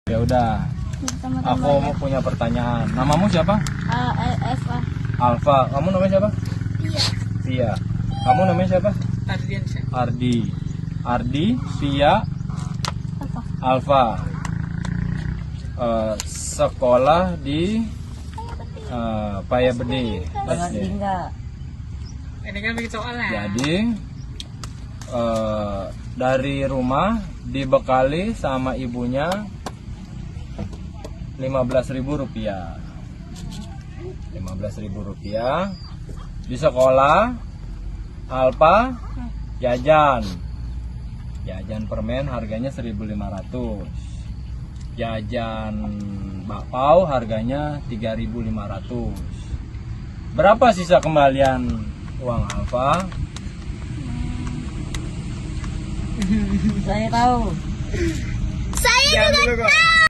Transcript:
Ya udah, aku mau punya pertanyaan. Namamu siapa? Eva. Alfa. Kamu namanya siapa? Iya. Via. Kamu namanya siapa? Ardiansyah. Ardi. Ardi, Via, Apa? Alfa. Sekolah di Payabedi. SD. Ini kan bikin soal lah. Jadi dari rumah dibekali sama ibunya 15.000 rupiah. 15.000 rupiah. Di sekolah Alfa jajan permen harganya 1.500, jajan bakpao harganya 3.500. Berapa sisa kembalian uang Alfa? Saya tahu. Jangan dulu kok.